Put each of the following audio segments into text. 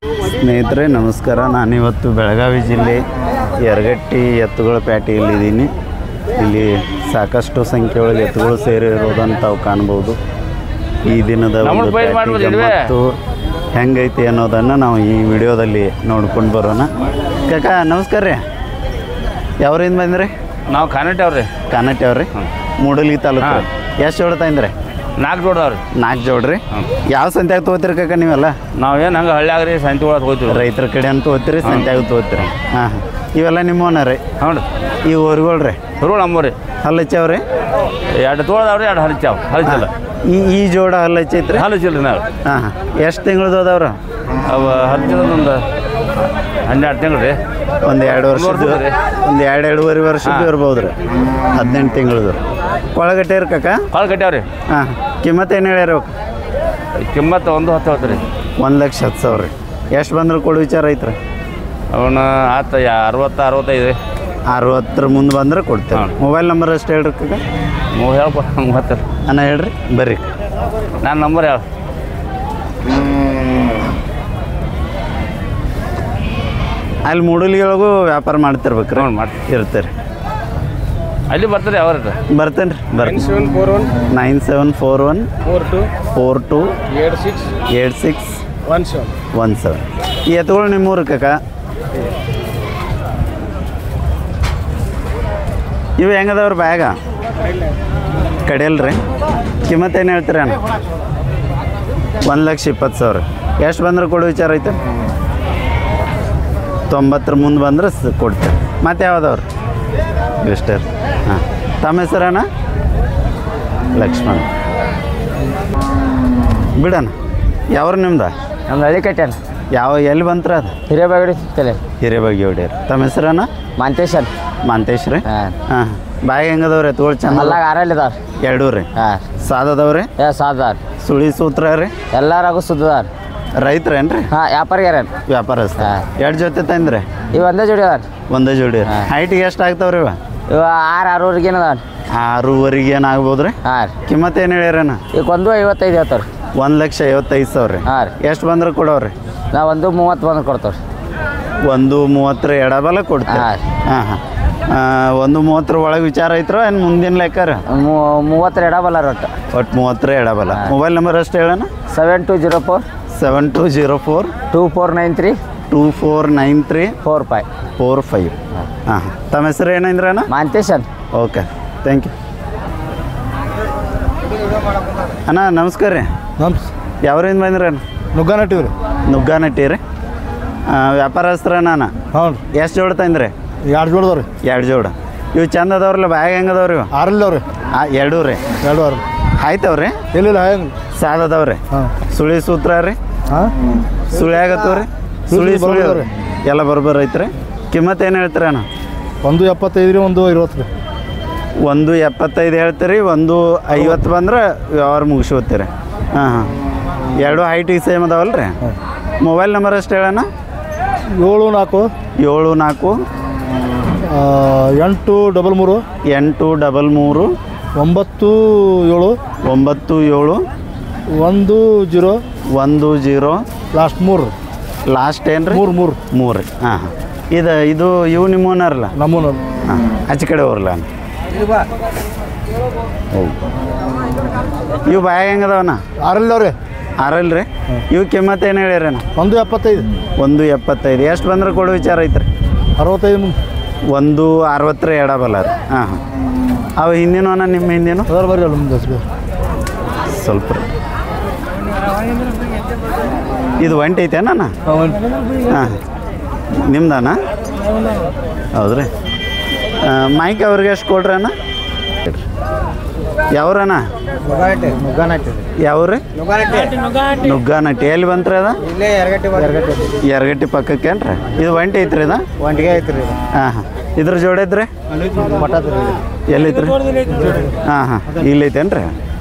ಸ್ನೇಹಿತರೆ ನಮಸ್ಕಾರ. ನಾನಿವತ್ತು ಬೆಳಗಾವಿ ಜಿಲ್ಲೆ ಯರಗಟ್ಟಿ ಎತ್ತುಗಳ ಪೇಟೆಯಲ್ಲಿದ್ದೀನಿ. ಇಲ್ಲಿ ಸಾಕಷ್ಟು ಸಂಖ್ಯೆಯೊಳಗೆ ಎತ್ತುಗಳು ಸೇರಿರೋದನ್ನು ತಾವು ಕಾಣ್ಬೋದು. ಈ ದಿನದ ಒಂದು ಮತ್ತು ಹೆಂಗೈತಿ ಅನ್ನೋದನ್ನು ನಾವು ಈ ವಿಡಿಯೋದಲ್ಲಿ ನೋಡ್ಕೊಂಡು ಬರೋಣ. ಕಾಕ ನಮಸ್ಕಾರ ರೀ. ಯಾವ್ರಿಂದ ಬಂದ್ರಿ? ನಾವು ಕಾನಟ್ಟಿ ಅವ್ರಿ. ಕಾನಟ್ಟಿ ಅವ್ರಿ, ಮೂಡಲಿ ತಾಲೂಕು. ಎಷ್ಟು ಜೋಡ ತಂದ್ರಿ? 4 ಜೋಡ ಅವ್ರಿ. 4 ಜೋಡ್ರಿ. ಯಾವ ಸಂತ್ಯಾಗ ತೊಗೋತೀರಿ ಕಾಕ ನೀವೆಲ್ಲ? ನಾವೇನು ಹಂಗೆ ಹಳ್ಳಿಯಾಗ್ರಿ ಸಂತೆ ಒಳಗೆ ಹೋಗ್ತೀವಿ. ರೈತರ ಕಡೆ ಅಂತ ತೊಗೋತೀರಿ, ಸಂತ್ಯಾಗ ತೊಗೋತೀರಿ. ಹಾಂ ಇವೆಲ್ಲ ನಿಮ್ಮವನ ರೀ? ಹ್ಞೂ ರೀ. ಈ ಊರುಗಳು ರೀ? ಹುರುಳು ನಮ್ಮವ್ರಿ. ಹಲ್ಲು ಹಚ್ಚವ್ರಿ? 2 ತೋಳದವ್ರಿ, 2 ಹಲ್ಚಾವ್ ಹಲ್ಚಿಲ್ಲ. ಈ ಜೋಡ ಹಲ್ಲು ಹಚ್ಚೈತ್ರಿ? ಹಲ್ಚಿಲ್ಲ ರೀ ನಾವು. ಹಾಂ ಎಷ್ಟು ತಿಂಗಳದ್ದು ಅದಾವ್ರ? ಅವು ಹಲ್ಚಿಲ್ಲೊಂದು 12 ತಿಂಗಳು ರೀ. ಒಂದು 2 ವರ್ಷದ್ದು, ಒಂದು 2-2.5 ವರ್ಷದ್ದು ಇರ್ಬೋದು ರೀ. 18 ತಿಂಗಳದು. ಕೊಳಗಟ್ಟೆ ರೀ ಕಾಕ? ಕಟ್ಟಾವ್ರಿ. ಹಾಂ ಕಿಮ್ಮತ್ತು ಏನು ಹೇಳ್ಯಾರ? ಕಿಮ್ಮತ್ತು 1.10 ಹೇಳ್ತೀರಿ. 1,10,000 ರೀ. ಎಷ್ಟು ಬಂದ್ರೆ ಕೊಡು ವಿಚಾರ ಐತ್ರಿ? ಅವನ ಆತ 60-65 ರೀ. 60 ಮುಂದೆ ಬಂದ್ರೆ ಕೊಡ್ತೇವೆ. ಮೊಬೈಲ್ ನಂಬರ್ ಅಷ್ಟು ಹೇಳ್ರಿ ಕಾಕ. ಹೇಳ್ಕೊ 30 ಅಣ್ಣ ಹೇಳ್ರಿ. ಬರ್ರಿ ನಾನು ನಂಬರ್ ಹೇಳ. ಅಲ್ಲಿ ಮೂಡಲಿಗಳಿಗೂ ವ್ಯಾಪಾರ ಮಾಡ್ತಿರ್ಬೇಕು ರೀ? ಮಾಡ್ತೀವಿ, ಇರ್ತೀರಿ. ಅಲ್ಲಿ ಬರ್ತಾರೆ ಅವ್ರ ಬರ್ತೇನೆ ರೀ. ಬರ್ತೀನಿ. 9741 42 86 17. ಈ ಎತ್ತುಗಳು ನಿಮ್ಮೂರು ಕಾಕ? ಇವು ಹೆಂಗದವ್ರಿ ಬ್ಯಾಗ? ಕಡಿಯಲ್ರಿ. ಕಿಮ್ಮತ್ತು ಏನು ಹೇಳ್ತೀರಿ ಅಣ್ಣ? 1,20,000. ಎಷ್ಟು ಬಂದ್ರೆ ಕೊಡು ವಿಚಾರ ಐತೆ? 90 ಮುಂದೆ ಬಂದ್ರೆ ಕೊಡ್ತೇವೆ. ಮತ್ತೆ ಯಾವ್ದವ್ರು? ಇಷ್ಟೇ. ಹಾಂ ತಮ್ಮ ಹೆಸರಣ್ಣ? ಲಕ್ಷ್ಮಣ. ಬಿಡಣ್ಣ. ಯಾವ್ರು ನಿಮ್ದು? ನಮ್ದು ಹಳ್ಳಿ ಕಟ್ಟಾನ. ಎಲ್ಲಿ ಬಂತ್ರ ಅದು? ಹಿರೇಬಾಗಡಿ ತಲೆ. ಹಿರೇಬಾಗಿ ಹೊಡ್ಯಾರ. ತಮ್ಮ ಹೆಸರಣ್ಣ? ಮಾಂತೇಶನ್. ಮಾಂತೇಶ್ ರೀ. ಹಾಂ ಬಾಯಿ ಹೆಂಗದವ್ರಿ ಎತ್ತುಗಳು? ಚಂದ ಅಲ್ಲಾಗ ಆರಲ್ಲಿದಾರ. 2 ರೀ. ಹಾಂ ಸಾದದವ್ರಿ? ಸಾದಾರ. ಸುಳಿ ಸೂತ್ರ ರೀ? ಎಲ್ಲಾರಾಗೂ ಸುದ್ದಾರ. ರೈತರೇನು ರೀ? ಹಾಂ ವ್ಯಾಪಾರಿಗಾರ. ವ್ಯಾಪಾರಸ್ಥ. 2 ಜೊತೆ ತಂದ್ರಿ? ಇವು ಒಂದೇ ಜೋಡಿ ಅದಾರ. ಒಂದೇ ಜೋಡಿ. ಹೈಟಿಗೆ ಎಷ್ಟು ಆಗ್ತಾವ್ರಿ ಇವ? ಇವ 6-6 ಏನದಾರ. 6.5 ಏನಾಗ್ಬೋದು ರೀ? ಹಾಂ ರೀ. ಕಿಮ್ಮತ್ತು ಏನು ಹೇಳ್ಯಾರಣ್ಣ? ಈಗ 1,55 ಹೇಳ್ತಾರೆ. 1,55,000 ರೀ. ಹಾಂ ರೀ. ಎಷ್ಟು ಬಂದ್ರೆ ಕೊಡೋರಿ? ನಾವು 1,30 ಬಂದು ಕೊಡ್ತೇವೆ. 1,30 ಎಡಬಲ ಕೊಡ್ತೀವಿ. ಹಾಂ ಹಾಂ 1,30 ಒಳಗೆ ವಿಚಾರ ಐತ್ರ ಏನು ಮುಂದಿನ ಲೆಕ್ಕಾರ? 30 ಎಡಬಲ್ಲ ಒಟ್ಟು. 30 ಎಡಬಲ. ಮೊಬೈಲ್ ನಂಬರ್ ಅಷ್ಟು ಹೇಳೋಣ? 7204 7204 2493 2493 45. ಹಾಂ ತಮ್ಮ ಹೆಸರು ಏನಂದ್ರಣ್ಣ? ಮಾಂತೇಶನ್. ಓಕೆ ಥ್ಯಾಂಕ್ ಯು ಅಣ್ಣ. ನಮಸ್ಕಾರ ರೀ. ಯಾವ್ರಿಂದ ಬಂದ್ರಣ್ಣ? ನುಗ್ಗಾನಟ್ಟಿ ರೀ. ನುಗ್ಗಾನಟ್ಟಿ ರೀ. ವ್ಯಾಪಾರಸ್ಥರಣ್ಣ? ಹ್ಞೂ. ಎಷ್ಟು ಜೋಡ ತಂದ್ರಿ? 2 ಜೋಡದವ್ರಿ. 2 ಜೋಡ. ಇವು ಚಂದ ಅದಾವ್ರಲ್ಲ, ಬ್ಯಾಗ್ ಹೆಂಗದವ್ರಿ ಇವು? 6 ಅವ್ರಿ. 2 ರೀ. 2 ಅವ್ರಿ. ಆಯ್ತವ್ರಿ? ಇಲ್ಲ ಹೆಂಗೆ ಸಾದದವ್ರಿ? ಹಾಂ. ಸುಳಿ ಸೂತ್ರ ರೀ? ಹಾಂ. ಸುಳಿ ಆಗತ್ತವ್ರಿ? ಸುಳಿ ಸುಳಿ ಎಲ್ಲ ಬರೋಬ್ಬರ ಐತ್ರಿ. ಕಿಮ್ಮತ್ತು ಏನು ಹೇಳ್ತೀರಿ ಅಣ್ಣ? 1,75 ರೀ. 1,20 ರೀ. 1,75 ಹೇಳ್ತೀರಿ. 1,50 ಬಂದ್ರೆ ವ್ಯವಹಾರ ಮುಗಿಸ್ಕೋತೀರಿ. ಹಾಂ ಹಾಂ 2 ಹೈಟಿಗೆ ಸೇಮ್ ಅದಾವಲ್ಲ ರೀ? ಮೊಬೈಲ್ ನಂಬರ್ ಅಷ್ಟು ಹೇಳೋಣ? 74 74 833 833 97 97 10 ಲಾಸ್ಟ್ 3 ಲಾಸ್ಟ್ ಏನು ರೀ? 3 ರೀ. ಹಾಂ ಹಾಂ ಇದು ಇವು ನಿಮ್ಮನರಲ್ಲ? ನಮ್ಮೂನ. ಹಾಂ ಆಚೆ ಕಡೆ ಹೋಗ್ರಲ್ಲ. ಹೌದು. ಇವು ಬಾಯಾಗ ಹೆಂಗದವಣ್ಣ? 6 ಅವ್ರಿ. 6 ರೀ. ಇವು ಕಿಮ್ಮತ್ತು ಏನು ಹೇಳ್ಯಾರಣ್ಣ? 1,75. 1,75. ಎಷ್ಟು ಬಂದ್ರೆ ಕೊಡೋ ವಿಚಾರ ಐತ್ರಿ? 65 ಮುಂದೆ. 1,60 ಎಡಬಲ್ಲ ರೀ. ಹಾಂ ಹಾಂ ಅವು ಹಿಂದಿನ ನಿಮ್ಮ ಹಿಂದಿನ ಅದರ ಬರ್ರಿ ಅಲ್ಲ ಮುಂದೆ ಸ್ವಲ್ಪ ರೀ. ಇದು ಒಂಟಿ ಐತೇನ? ಹಾಂ ನಿಮ್ದಾನ? ಹೌದ್ರಿ. ಮೈಕ್ ಅವ್ರಿಗೆ ಎಷ್ಟು ಕೊಡ್ರಿ ಅಣ್ಣ? ಯಾವ್ರಣ್ಣ? ಯಾವ್ರಿ? ನುಗ್ಗಾನಟ್ಟಿ. ಎಲ್ಲಿ ಬಂತ್ರಿ ಅದ? ಯರಗಟ್ಟಿ ಪಕ್ಕಕ್ಕೇನ್ರಿ? ಇದು ಒಂಟಿ ಐತ್ರಿ? ಇದು ಒಂಟಿಗೆ ಐತ್ರಿ. ಹಾಂ ಹಾಂ ಇದ್ರ ಜೋಡಿ ಐತ್ರಿ? ಎಲ್ಲೈತ್ರಿ? ಹಾಂ ಹಾಂ ಇಲ್ಲೈತೇನ್ರಿ?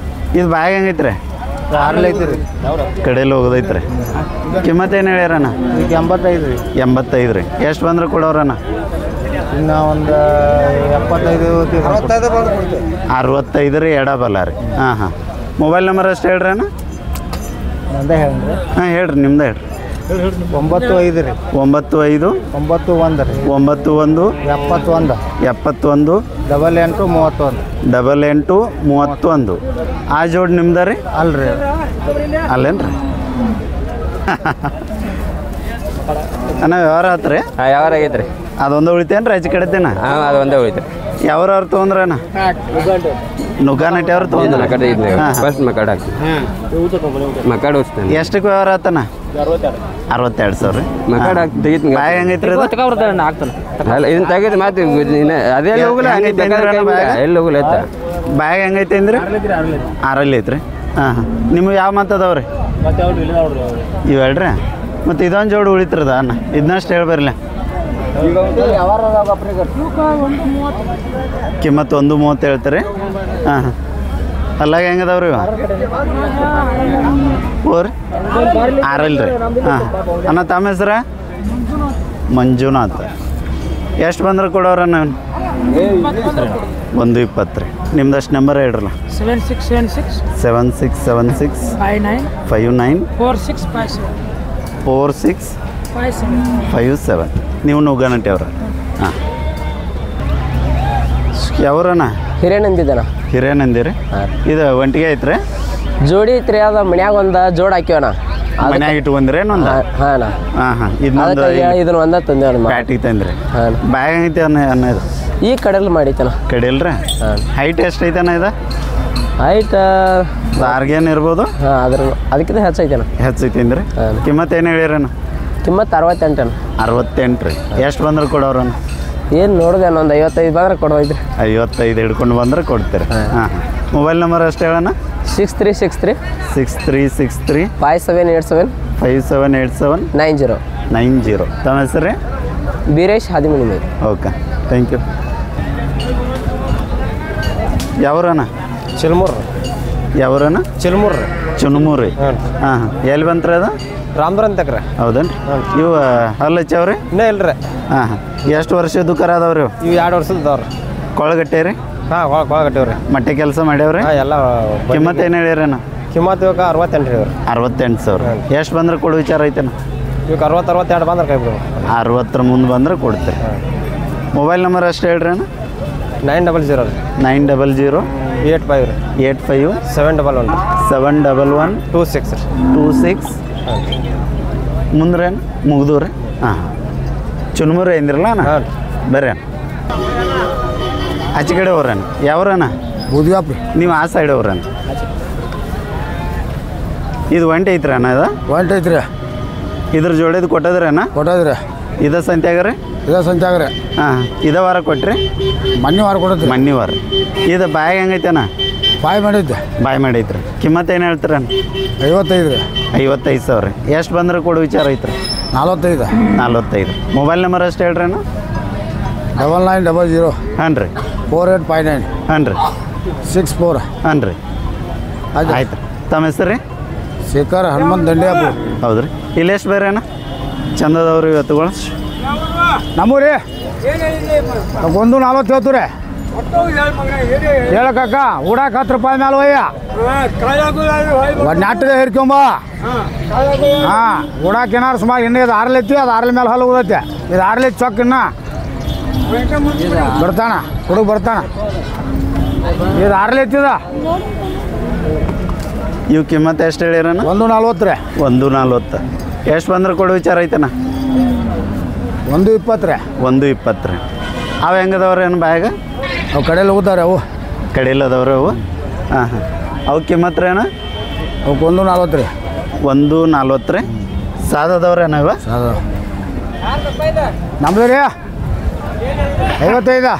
ಇದು ಬ್ಯಾಗ್ ಹೆಂಗೈತ್ರಿ? 6 ಐತ್ರಿ. ಕಡೆಯಲ್ಲಿ ಹೋಗೋದೈತ್ರಿ. ಕಿಮ್ಮತ್ತು ಏನು ಹೇಳ್ಯಾರಣ್ಣ? 85 ರೀ. 85 ರೀ. ಎಷ್ಟು ಬಂದ್ರೆ ಕೊಡೋರಣ್ಣ? ಇನ್ನು ಒಂದು 65 ರೀ ಎಡಬಲ್ಲ ರೀ. ಹಾಂ ಹಾಂ ಮೊಬೈಲ್ ನಂಬರ್ ಅಷ್ಟು ಹೇಳ್ರಿ ಅಣ್ಣ? ನಂದೇ ಹೇಳಿ. ಹಾಂ ಹೇಳ್ರಿ, ನಿಮ್ದು ಹೇಳ್ರಿ. 95 ರೀ 95 91 ರೀ 91 71 71 88 31 88 31 ಆ ಜೋಡಿ ನಿಮ್ದು ರೀ ಅಲ್ರಿ ಅಲ್ಲೇನು ರೀ ಅಣ್ಣ ವ್ಯವಹಾರ ಆತ್ರಿ ಯಾವಾಗ ಆಗೈತೆ ರೀ ಅದೊಂದು ಉಳಿತೇನು ರೀ ಆಚೆ ಕಡೆತೇನ ಹಾಂ ಅದು ಒಂದೇ ಹೋಯ್ತು ಯಾವ್ರವ್ರು ತೊಗೊಂಡ್ರಣ್ಣ ನುಗ್ಗಾನಟ್ಟಿ ಅವ್ರು ತೊಗೊಂಡ್ರ ಮಕಡೆ ಇದ್ದೆ ಫಸ್ಟ್ ಮಕಾಡ್ ಹಾಕ್ತೀನಿ ಮಕಾಡ್ ಹೋಗ್ತಾನೆ ಎಷ್ಟಕ್ಕೆ ವ್ಯವಹಾರ ಆತನ 62 ಸಾವಿರ ರೀ ಮಕಾಡ್ ಹಾಕಿ ತೆಗಿತೀನಿ ಬ್ಯಾಗ್ ಹೆಂಗೈತ್ರಿ ಅಲ್ಲ ಇದನ್ನ ತೆಗೆದು ಮಾತು ಅದೇ ಹೋಗಲ್ಲ ಹೆಂಗೈತೆ ಅಂದ್ರೆ ಅಣ್ಣ ಬ್ಯಾಗ್? ಎಲ್ಲಿ ಹೋಗಲ್ಲ ಆಯ್ತಾ ಬ್ಯಾಗ್ ಹೆಂಗೈತೆ ಅಂದ್ರಿ 6 ಐತ್ರಿ ಹಾಂ ಹಾಂ ನಿಮ್ಗೆ ಯಾವ ಮಾತದವ್ರಿ ಇವೇಳ್ರಿ ಮತ್ತು ಇದೊಂದು ಜೋಡಿ ಉಳಿತಿರದ ಅಣ್ಣ ಇದನ್ನಷ್ಟು ಹೇಳ್ಬರ್ಲಿ ಕಿಮ್ಮತ್ತು 130 ಹೇಳ್ತೀರಿ ಹಾಂ ಹಾಂ ಅಲ್ಲಾಗ ಹೆಂಗದವ್ರಿ ಇವ ಓರಿ 6 ರೀ ಹಾಂ ಅಣ್ಣ ತಮ್ಮ ಹೆಸ್ರ ಮಂಜುನಾಥ್ ಎಷ್ಟು ಬಂದ್ರೆ ಕೊಡೋರಣ್ಣ 120 ರೀ ನಿಮ್ದಷ್ಟು ನಂಬರ್ ಹೇಳ್ರಲ್ಲ 7676 59 4657 ನೀವು ನುಗ್ಗನಟ್ಟಿ ಅವ್ರ ಹಾಂ ಯಾವ್ರಣ್ಣ ಹಿರೇನಂದಿದ್ದಾನ ಹಿರೇನಂದಿರಿ ಇದು ಒಂಟಿಗೆ ಐತ್ರಿ ಜೋಡಿ ಐತ್ರಿ ಅದ ಮನ್ಯಾಗ ಒಂದು ಜೋಡ್ ಹಾಕ್ಯವನ ಮನ್ಯಾಗ ಇಟ್ಕೊಂಡ್ರಿ ಒಂದು ಹಾಂ ಹಾಂ ಹಾಂ ಇದನ್ನೊಂದು ಇದನ್ನ ಒಂದ ತಂದೇವನ ಪ್ಯಾಟಿಗೆ ತಂದ್ರಿ ಹಾಂ ಬ್ಯಾಗ್ ಐತೆ ಅನ್ನ ಇದು ಈ ಕಡೆಲ್ಲ ಮಾಡೈತನ ಕಡಿಲ್ರಿ ಹೈಟ್ ಎಷ್ಟು ಐತನ ಇದು ಹೈಟ್ ಆರ್ಗೇನ್ ಇರ್ಬೋದು ಹಾಂ ಅದಕ್ಕಿಂತ ಹೆಚ್ಚೈತೇನ ಹೆಚ್ಚೈತೇನ್ರಿ ಹಾಂ. ಕಿಮ್ಮತ್ತು ಏನು ಹೇಳಿರಣ್ಣ ಕಿಮ್ಮತ್ತು 68 68 ರೀ ಎಷ್ಟು ಬಂದ್ರೆ ಕೊಡೋರಣ್ಣ ಏನು ನೋಡಿದೆ ಒಂದು 55 ಬಂದ್ರೆ ಕೊಡೋದ್ರಿ 55 ಹಿಡ್ಕೊಂಡು ಬಂದ್ರೆ ಕೊಡ್ತೀರಿ ಹಾಂ ಹಾಂ ಮೊಬೈಲ್ ನಂಬರ್ ಅಷ್ಟು ಹೇಳೋಣ 6363 6363 5787 5787 90 90 ತಮ್ಮ ಹೆಸರು ರೀ Beeresh Hadimani okay thank you ಯಾವ್ರಣ್ಣ ಚಿಲ್ಮೂರು ಯಾವ್ರಣ್ಣ ಚಿಲ್ಮೂರು ರೀ ಚುನುಮೂರು ರೀ ಹಾಂ ಹಾಂ ಹಾಂ ಎಲ್ಲಿ ಬಂತ್ರಿ ಅದು ರಾಮದುರ ಅಂತಕ್ರೆ ಹೌದೇನು ಇವು ಹಲ್ಲು ಹಚ್ಚವ್ರಿ ಇನ್ನೂ ಇಲ್ರಿ ಹಾಂ ಹಾಂ ಎಷ್ಟು ವರ್ಷದ್ದು ಕರ ಅದಾವ್ರಿ ಇವು ಇವು 2 ವರ್ಷದವ್ರಿ ಕೊಳಗಟ್ಟೆ ರೀ ಹಾಂ ಕೊಳಗಟ್ಟಿವ್ರಿ ಮಟ್ಟೆ ಕೆಲಸ ಮಾಡ್ಯಾವ್ರಿ ಹಾಂ ಎಲ್ಲ ಕಿಮ್ಮತ್ತು ಏನು ಹೇಳಿರಣ್ಣ ಕಿಮ್ಮತ್ತು ಇವಾಗ 68 ರೀ ಇವ್ರು 68 ಸಾವಿರ ಎಷ್ಟು ಬಂದ್ರೆ ಕೊಡು ವಿಚಾರ ಐತೆನ ಇವಾಗ 62 ಬಂದ್ರೆ ಕೈ ಬಿಡು 60 ಮುಂದೆ ಬಂದ್ರೆ ಕೊಡ್ತೀರಿ ಮೊಬೈಲ್ ನಂಬರ್ ಅಷ್ಟು ಹೇಳ್ರಿ ಅಣ್ಣ 900 ರೀ 900 85 ರೀ 85 711 711 26 ರೀ 26 ಮುಂದ್ರಿ ಅಣ್ಣ ಮುಗ್ದು ರೀ ಹಾಂ ಚುನ್ಮುರಿ ಅಂದಿರಲ್ಲ ಅಣ್ಣ ಹಾಂ ಬರ್ರಿ ಅಣ್ಣ ಆಚೆ ಕಡೆ ಹೋಗ್ರಣ್ಣ ಯಾವ್ರಣ್ಣ ಬೂದಿಯಾಪ್ರಿ ನೀವು ಆ ಸೈಡ್ ಹೋಗ್ರಣ್ಣ ಇದು ಒಂಟಿ ಐತ್ರಿ ಅಣ್ಣ ಇದು ಒಂಟೈತ್ರಿ ಇದ್ರ ಜೋಡಿದು ಕೊಟ್ಟದ್ರಿ ಅಣ್ಣ ಕೊಟ್ಟದ್ರಿ ಇದ ಸಂತ್ಯಾಗ ರೀ ಇದೇ ಸಂತ್ಯಾಗ ರೀ ಹಾಂ ಇದ ವಾರ ಕೊಟ್ರಿ ಮೊನ್ನೆ ವಾರ ಕೊಡತ್ರಿ ಮನ್ನಿ ವಾರ ಇದು ಬಾಯಿಗೆ ಹೆಂಗೈತಣ್ಣ ಬಾಯ್ ಮಾಡೈತೆ ಬಾಯಿ ಮಾಡೈತ್ರಿ ಕಿಮ್ಮತ್ತು ಏನು ಹೇಳ್ತೀರಣ್ಣ 55 ರೀ 55 ಸಾವಿರ ಎಷ್ಟು ಬಂದ್ರೆ ಕೊಡು ವಿಚಾರ ಐತ್ರಿ 45 45 ಮೊಬೈಲ್ ನಂಬರ್ ಅಷ್ಟು ಹೇಳ್ರಿ ಅಣ್ಣ 9900 ಹಾಂ ರೀ 4859 ಹಾಂ ರೀ 64 ಹಾಂ ರೀ ಆಯ್ತು ಆಯ್ತು ತಮ್ಮ ಹೆಸರು ರೀ ಶೇಖರ್ ಹನುಮಂತ ದಂಡಿಯಾಪು ಹೌದು ರೀ ಇಲ್ಲಿ ಎಷ್ಟು ಬೇರೆ ಅಣ್ಣ ಚಂದದವ್ರಿ ಇವತ್ತುಗಳು ನಮ್ಮೂರಿ 140 ಹೇಳ್ತು ರೀ ಹೇಳಕ್ಕ ಊಡಕ್ಕೆ 10 ರೂಪಾಯಿ ಮೇಲೆ ಒಯ್ಯ ಒಂದು ನಾಟಕ ಹಿರ್ಕೊಂಬ ಹಾಂ ಊಡಕ್ಕೆ ಏನಾರು ಸುಮಾರು ಇನ್ನೂ ಇದು 6 ಐತಿ ಅದು 6 ಮೇಲೆ ಹಲ್ಲು ಹೋದೈತೆ ಇದು 6 ಐತಿ ಚೊಕ್ಕ ಇನ್ನ ಬರ್ತಾನ ಹುಡುಗ ಬರ್ತಾನ ಇದು 6 ಐತಿದ ಇವು ಕಿಮ್ಮತ್ತು ಎಷ್ಟು ಹೇಳಿರಣ್ಣ 140 ರೀ 140 ಎಷ್ಟು ಬಂದ್ರೆ ಕೊಡು ವಿಚಾರ ಐತಣ್ಣ 120 ರೀ 120 ರೀ ಅವು ಹೆಂಗದವ್ರಿ ಏನು ಬ್ಯಾಗ ಅವು ಕಡೆಯಲ್ಲಿ ಹೋಗ್ತಾವ್ರಿ ಅವು ಕಡೆಯಲ್ಲಿ ಅದಾವ್ರಿ ಅವು ಹಾಂ ಹಾಂ ಅವು ಕಿಮ್ಮತ್ತು ರೀ ಅಣ್ಣ ಅವಕ್ಕೆ 140 ರೀ 140 ರೀ ಸಾದದವ್ರಿ ಅಣ್ಣ ಇವ ನಮ್ದು ರೀ 55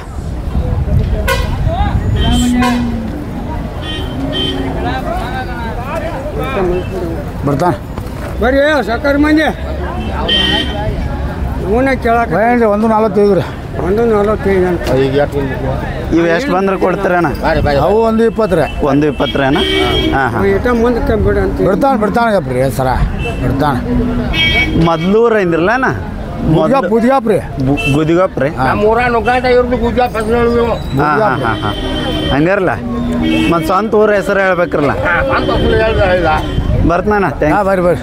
ಬರ್ತಾನೆ ಬರ್ರಿ ಸಕ್ಕರೆ ಮಂದಿ ಇವನೇ ಕೇಳಕ್ಕೆ ಏನ್ರಿ 145 ರೀ 145 ಅಂತ ಇವು ಎಷ್ಟು ಬಂದ್ರೆ ಕೊಡ್ತೀರಣ್ಣ ಅವು 120 ರೀ 120 ರೀ ಅಣ್ಣ ಹಾಂ ಹಾಂ ಇಟ ಮುಂದಕ್ಕೆ ಬಿಡು ಅಂತ ಬಿಡ್ತಾನೆ ಗಪ್ರಿ ಸರ ಬಿಡ್ತಾನೆ ಮೊದ್ಲೂರು ಅಂದಿರಲ್ಲ ಅಣ್ಣ ಬುದ್ಗಾಪ್ ರೀ ಗುದಿಗಪ್ಪ ರೀ ಹಾಂ ಹಾಂ ಹಾಂ ಹಾಂ ಹಂಗಾರಲ್ಲ ಮತ್ತು ಸ್ವಂತ ಊರ ಹೆಸರು ಹೇಳ್ಬೇಕ್ರಲ್ಲ ಬರ್ತಾನ ಹಾಂ ಬರ್ರಿ ಬರ್ರಿ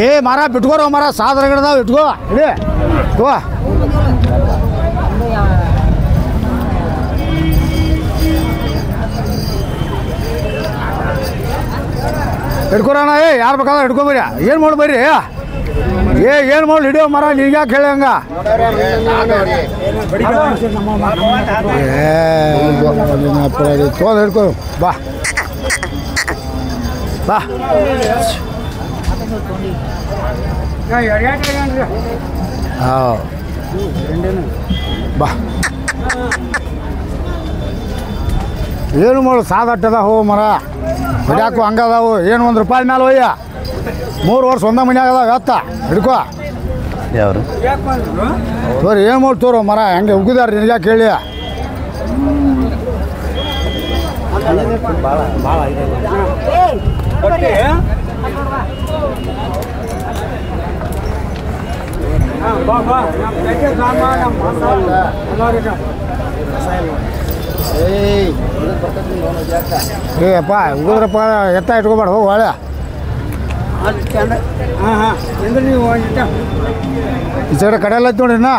ಏ ಮರ ಬಿಟ್ಕೋರ ಮರ ಸಾದ್ರಗಡ್ದಾವ ಇಟ್ಕೋ ಇಡೀ ತಗೋ ಹಿಡ್ಕೊರೋಣ ಏ ಯಾರು ಬೇಕಾದ್ರೆ ಹಿಡ್ಕೊಬರಿ ಏನು ಮಾಡಿ ಬರ್ರಿ ಏನು ಮಾಡಿ ಹಿಡಿಯೋ ಮರ ನೀಗ್ಯಾಕೆ ಹೇಳಿ ಹಂಗ ತೊಗೊಂಡು ಹಿಡ್ಕೊ ಬಾ ಬಾ ಹಾಂ ಬಾ ಏನು ಮಾಡು ಸಾದಟ್ಟದ ಹೋ ಮರ ಹಿಡ್ಯಾಕು ಹಂಗದಾವು ಏನು ₹1 ಮೇಲೆ ಹೋಯ್ಯ 3 ವರ್ಷ ಒಂದ ಮನ್ಯಾಗ ಅದಾವ ಎತ್ತ ಹಿಡ್ಕೋ ಯಾವ್ರು ತೋರಿ ಏನು ಮಾಡಿ ತೋರು ಮರ ಹೆಂಗೆ ಉಗಿದಾರ ನಿನಗೆ ಕೇಳಿ ಏ ಅಪ್ಪ ಉಗಿದ್ರಪ್ಪ ಎತ್ತ ಇಟ್ಕೊಬೇಡ ಹೋಗಿ ಒಳ್ಳೆ ಈ ಸೈಡ್ ಕಡೆ ಎಲ್ಲ ನೋಡಿ ಇನ್ನ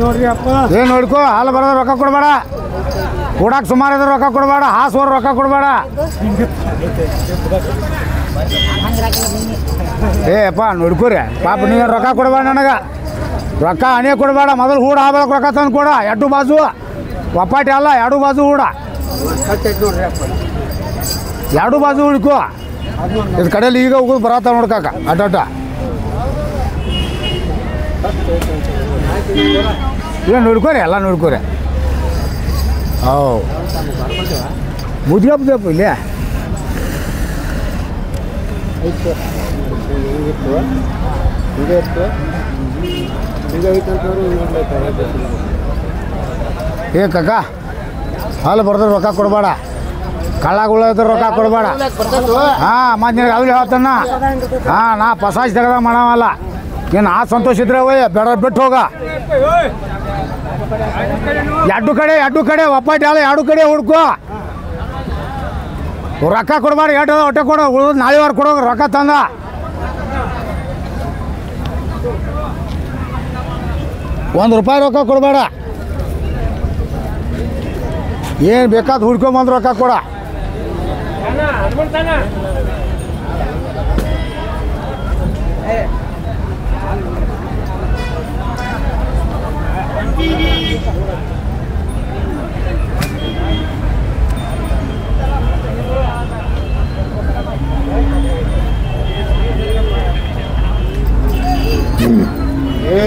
ನೋಡ್ರಿ ಅಪ್ಪ ಏನು ನೋಡ್ಕೋ ಹಾಲು ಬರೋದ್ರ ರೊಕ್ಕ ಕೊಡಬೇಡ ಕೂಡಕ್ಕೆ ಸುಮಾರು ಇದ್ರೆ ರೊಕ್ಕ ಕೊಡಬೇಡ ಹಾಸುವರ್ ರೊಕ್ಕ ಕೊಡಬೇಡ ಏ ಅಪ್ಪ ನೋಡ್ಕೋರಿ ಪಾಪ ನೀವು ರೊಕ್ಕ ಕೊಡಬೇಡ ನನಗೆ ರೊಕ್ಕ ಹಣೆ ಕೊಡಬೇಡ ಮೊದಲು ಹೂಡ ಹಾಬಳಕ್ಕೆ ರೊಕ್ಕ ತಂದು ಕೊಡ ಎರಡು ಬಾಜು ಒಪ್ಪಾಟಿ ಅಲ್ಲ ಎರಡು ಬಾಜು ಹೂಡ ನೋಡ್ರಿ ಅಪ್ಪ ಎರಡು ಬಾಜು ಹುಡ್ಕೋ ಇದು ಕಡೆಯಲ್ಲಿ ಈಗ ಹೋಗೋದು ಬರತ್ತ ನೋಡ್ಕಾಕ ಅಡ್ಡ ಇಲ್ಲ ನೋಡ್ಕೋರಿ ಎಲ್ಲ ನೋಡ್ಕೋರಿ ಹೌ ಮುದ್ಗಪ್ಪ ಇಲ್ಲೇ ಏ ಕಕ್ಕ ಹಾಲು ಬರ್ದ್ರೆ ರೊಕ್ಕ ಕೊಡಬೇಡ ಕಳ್ಳಗಳ ಇದ್ರೆ ರೊಕ್ಕ ಕೊಡಬೇಡ ಹಾಂ ಮತ್ತು ನಿನಗೆ ಅವ್ರು ಹೇಳ್ತಾನ ಹಾಂ ನಾ ಪಸಾಜ್ ತೆಗೆದ ಮಾಡವಲ್ಲ ನೀನು ಆ ಸಂತೋಷ ಇದ್ರೆ ಹೋಯ್ ಬೇಡ ಬಿಟ್ಟು ಹೋಗ ಎರಡು ಕಡೆ ಒಪ್ಪಾಟಿ ಅಲ್ಲ ಎರಡು ಕಡೆ ಹುಡ್ಕೋ ರೊಕ್ಕ ಕೊಡಬೇಡ ಎರಡು ಹೊಟ್ಟೆ ಕೊಡು ಉಳಿದು ನಾಳೆ ವಾರ ಕೊಡೋ ರೊಕ್ಕ ತಂದ ₹1 ರೊಕ್ಕ ಕೊಡಬೇಡ ಏನು ಬೇಕಾದ ಹುಡ್ಕೊಂಬಂದು ರೊಕ್ಕ ಕೊಡ ಏ